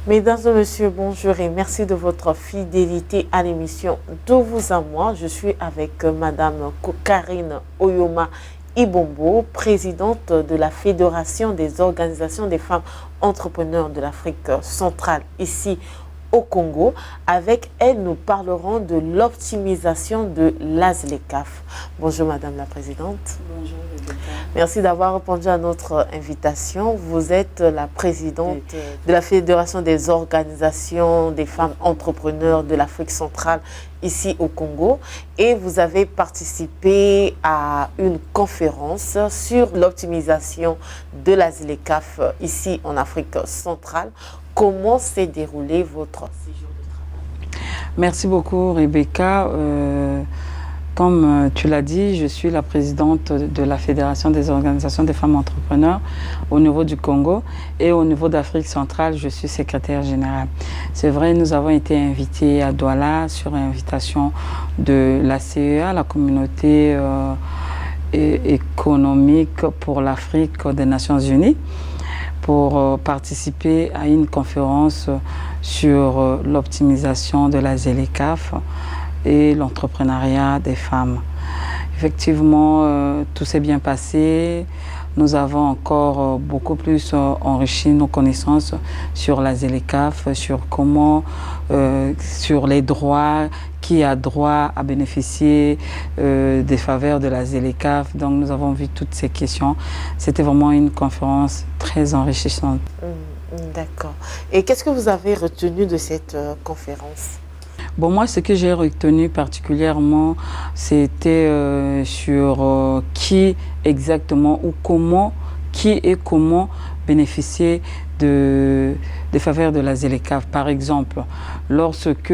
Mesdames et messieurs, bonjour et merci de votre fidélité à l'émission De vous à moi. Je suis avec Madame Karine Oyoma Ibombo, présidente de la Fédération des organisations des femmes entrepreneurs de l'Afrique centrale ici au Congo. Avec elle, nous parlerons de l'optimisation de l'ASLECAF. Bonjour Madame la Présidente. Bonjour Rebecca. Merci d'avoir répondu à notre invitation. Vous êtes la présidente de la Fédération des organisations des femmes entrepreneurs de l'Afrique centrale ici au Congo et vous avez participé à une conférence sur l'optimisation de l'ASLECAF ici en Afrique centrale. Comment s'est déroulé votre séjour de travail? Merci beaucoup Rebecca. Comme tu l'as dit, je suis la présidente de la Fédération des organisations des femmes entrepreneurs au niveau du Congo et au niveau d'Afrique centrale, je suis secrétaire générale. C'est vrai, nous avons été invités à Douala sur invitation de la CEA, la communauté économique pour l'Afrique des Nations Unies, pour participer à une conférence sur l'optimisation de la ZLECAF et l'entrepreneuriat des femmes. Effectivement, tout s'est bien passé. Nous avons encore beaucoup plus enrichi nos connaissances sur la ZLECAF, sur comment, sur les droits, qui a droit à bénéficier des faveurs de la ZLECAF. Donc nous avons vu toutes ces questions. C'était vraiment une conférence très enrichissante. D'accord. Et qu'est-ce que vous avez retenu de cette conférence? Bon, moi, ce que j'ai retenu particulièrement, c'était sur qui exactement ou comment, qui et comment bénéficier des faveurs de la ZLECAF. Par exemple, lorsque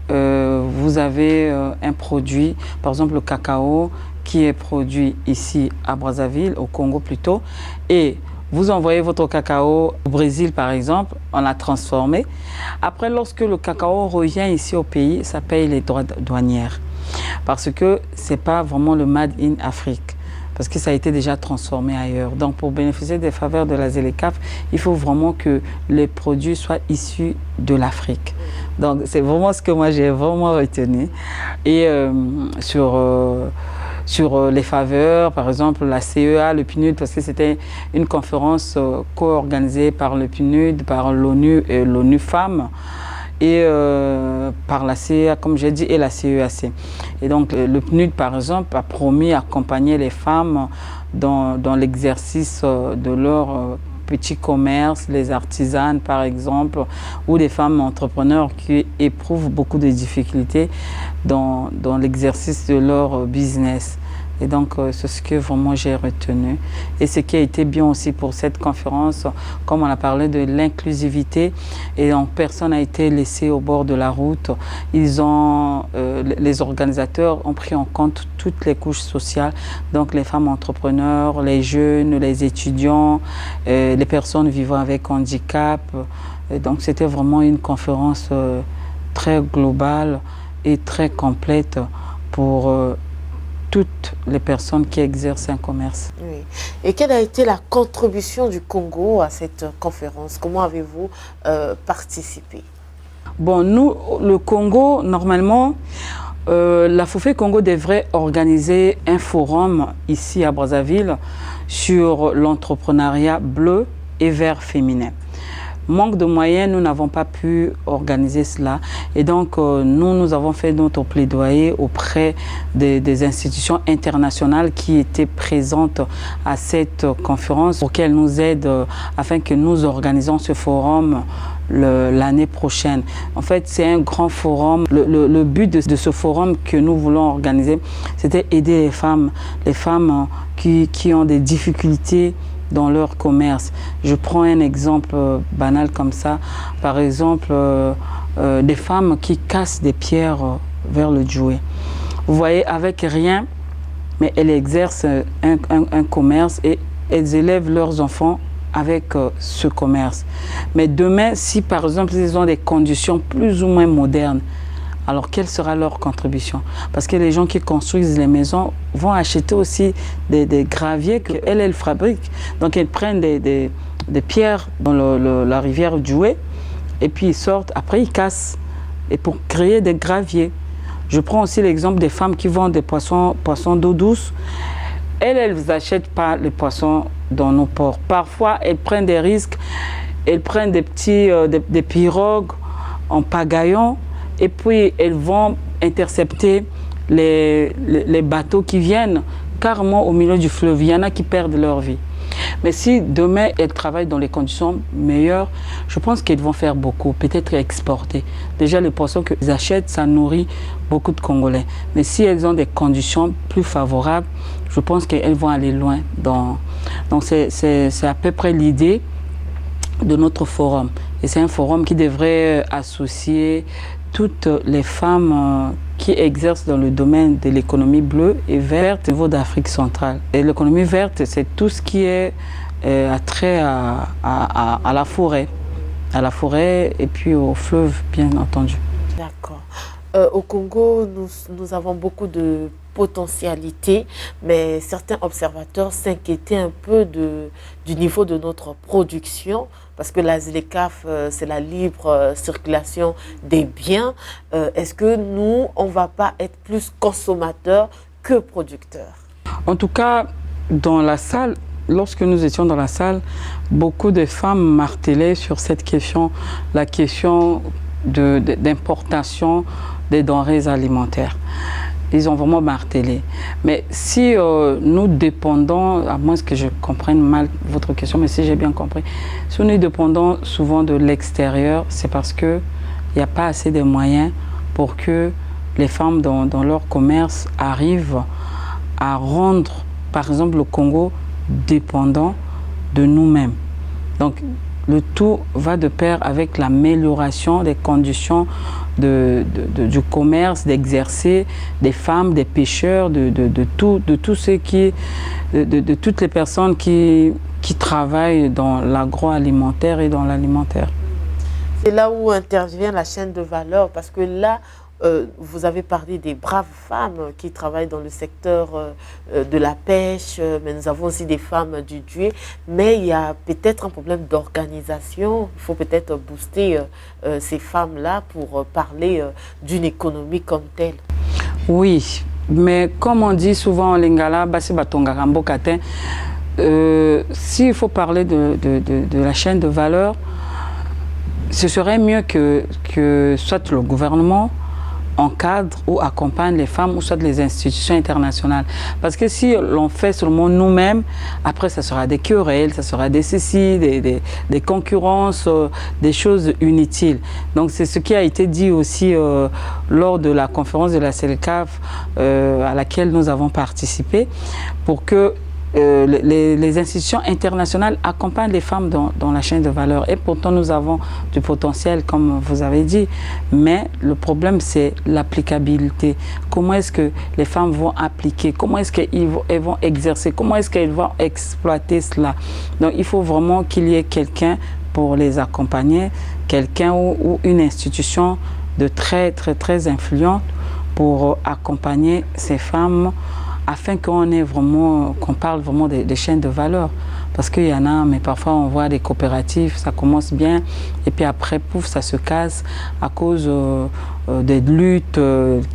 vous avez un produit, par exemple le cacao, qui est produit ici à Brazzaville, au Congo plutôt, et vous envoyez votre cacao au Brésil, par exemple, on l'a transformé. Après, lorsque le cacao revient ici au pays, ça paye les droits douanières. Parce que ce n'est pas vraiment le Made in Afrique. Parce que ça a été déjà transformé ailleurs. Donc, pour bénéficier des faveurs de la ZLECAF, il faut vraiment que les produits soient issus de l'Afrique. Donc, c'est vraiment ce que moi, j'ai vraiment retenu. Et sur les faveurs, par exemple la CEA, le PNUD, parce que c'était une conférence co-organisée par le PNUD, par l'ONU et l'ONU Femmes, et par la CEA, comme j'ai dit, et la CEAC. Et donc le PNUD, par exemple, a promis d'accompagner les femmes dans l'exercice de leur petits commerces, les artisanes par exemple, ou des femmes entrepreneurs qui éprouvent beaucoup de difficultés dans l'exercice de leur business. Et donc, c'est ce que vraiment j'ai retenu. Et ce qui a été bien aussi pour cette conférence, comme on a parlé de l'inclusivité, et donc personne n'a été laissé au bord de la route. Les organisateurs ont pris en compte toutes les couches sociales, donc les femmes entrepreneurs, les jeunes, les étudiants, les personnes vivant avec handicap. Et donc, c'était vraiment une conférence très globale et très complète pour toutes les personnes qui exercent un commerce. Oui. Et quelle a été la contribution du Congo à cette conférence? Comment avez-vous participé? Bon, nous, le Congo, normalement, la FOFE Congo devrait organiser un forum ici à Brazzaville sur l'entrepreneuriat bleu et vert féminin. Manque de moyens, nous n'avons pas pu organiser cela. Et donc, nous avons fait notre plaidoyer auprès des institutions internationales qui étaient présentes à cette conférence pour qu'elles nous aident afin que nous organisons ce forum l'année prochaine. En fait, c'est un grand forum. Le but de ce forum que nous voulons organiser, c'était aider les femmes qui ont des difficultés dans leur commerce. Je prends un exemple banal comme ça. Par exemple, des femmes qui cassent des pierres vers le Djoué. Vous voyez, avec rien, mais elles exercent un commerce et elles élèvent leurs enfants avec ce commerce. Mais demain, si par exemple, ils ont des conditions plus ou moins modernes, alors quelle sera leur contribution? Parce que les gens qui construisent les maisons vont acheter aussi des graviers qu'elles fabriquent. Donc elles prennent des pierres dans la rivière Djoué, et puis ils sortent, après ils cassent, et pour créer des graviers. Je prends aussi l'exemple des femmes qui vendent des poissons d'eau douce. Elles n'achètent pas les poissons dans nos ports. Parfois, elles prennent des risques, elles prennent des pirogues en pagaillon, et puis elles vont intercepter les bateaux qui viennent carrément au milieu du fleuve. Il y en a qui perdent leur vie. Mais si demain elles travaillent dans les conditions meilleures, je pense qu'elles vont faire beaucoup, peut-être exporter. Déjà, les poissons qu'elles achètent, ça nourrit beaucoup de Congolais. Mais si elles ont des conditions plus favorables, je pense qu'elles vont aller loin. Donc c'est à peu près l'idée de notre forum. Et c'est un forum qui devrait associer toutes les femmes qui exercent dans le domaine de l'économie bleue et verte au niveau d'Afrique centrale. Et l'économie verte, c'est tout ce qui est attrait à la forêt et puis au fleuve, bien entendu. D'accord. Au Congo, nous avons beaucoup de potentialités, mais certains observateurs s'inquiétaient un peu du niveau de notre production, parce que la ZLECAf, c'est la libre circulation des biens. Est-ce que nous, on ne va pas être plus consommateurs que producteurs? En tout cas, dans la salle, lorsque nous étions dans la salle, beaucoup de femmes martelaient sur cette question, la question d'importation des denrées alimentaires. Ils ont vraiment martelé. Mais si nous dépendons, à moins que je comprenne mal votre question, mais si j'ai bien compris, si nous dépendons souvent de l'extérieur, c'est parce qu'il n'y a pas assez de moyens pour que les femmes dans leur commerce arrivent à rendre, par exemple, le Congo dépendant de nous-mêmes. Donc, le tout va de pair avec l'amélioration des conditions du commerce, d'exercer des femmes, des pêcheurs, de toutes les personnes qui travaillent dans l'agroalimentaire et dans l'alimentaire. C'est là où intervient la chaîne de valeur, parce que là, vous avez parlé des braves femmes qui travaillent dans le secteur de la pêche, mais nous avons aussi des femmes du dué. Mais il y a peut-être un problème d'organisation. Il faut peut-être booster ces femmes-là pour parler d'une économie comme telle. Oui, mais comme on dit souvent en lingala, s'il faut parler de la chaîne de valeur, ce serait mieux que soit le gouvernement encadre ou accompagne les femmes, ou soit les institutions internationales. Parce que si l'on fait seulement nous-mêmes, après ça sera des querelles, ça sera des ceci, des concurrences, des choses inutiles. Donc c'est ce qui a été dit aussi lors de la conférence de la ZLECAf à laquelle nous avons participé, pour que les institutions internationales accompagnent les femmes dans la chaîne de valeur. Et pourtant, nous avons du potentiel, comme vous avez dit. Mais le problème, c'est l'applicabilité. Comment est-ce que les femmes vont appliquer? Comment est-ce qu'elles vont exercer? Comment est-ce qu'elles vont exploiter cela? Donc, il faut vraiment qu'il y ait quelqu'un pour les accompagner, quelqu'un ou une institution de très influente pour accompagner ces femmes, afin qu'on parle vraiment des chaînes de valeur. Parce qu'il y en a, mais parfois on voit des coopératives, ça commence bien, et puis après, pouf, ça se casse à cause des luttes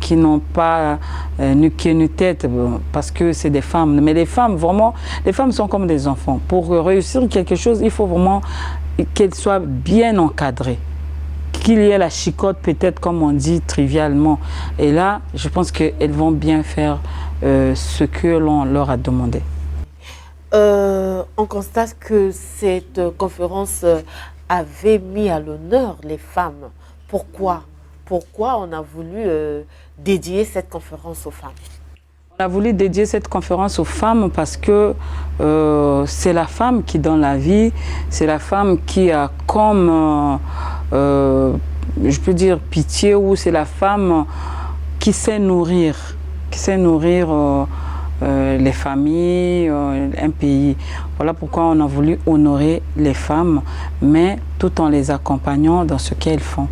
qui n'ont pas ni queue ni tête, parce que c'est des femmes. Mais les femmes, vraiment, les femmes sont comme des enfants. Pour réussir quelque chose, il faut vraiment qu'elles soient bien encadrées. Qu'il y ait la chicotte, peut-être, comme on dit trivialement. Et là, je pense qu'elles vont bien faire ce que l'on leur a demandé. On constate que cette conférence avait mis à l'honneur les femmes. Pourquoi on a voulu dédier cette conférence aux femmes? On a voulu dédier cette conférence aux femmes parce que c'est la femme qui donne la vie, c'est la femme qui a comme, je peux dire, pitié, ou c'est la femme qui sait nourrir les familles, un pays. Voilà pourquoi on a voulu honorer les femmes, mais tout en les accompagnant dans ce qu'elles font.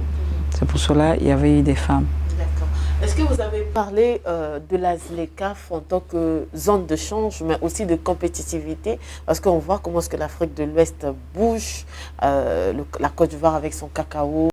C'est pour cela qu'il y avait eu des femmes. D'accord. Est-ce que vous avez Parler de la ZLECAf en tant que zone de change, mais aussi de compétitivité, parce qu'on voit comment est-ce que l'Afrique de l'Ouest bouge, la Côte d'Ivoire avec son cacao,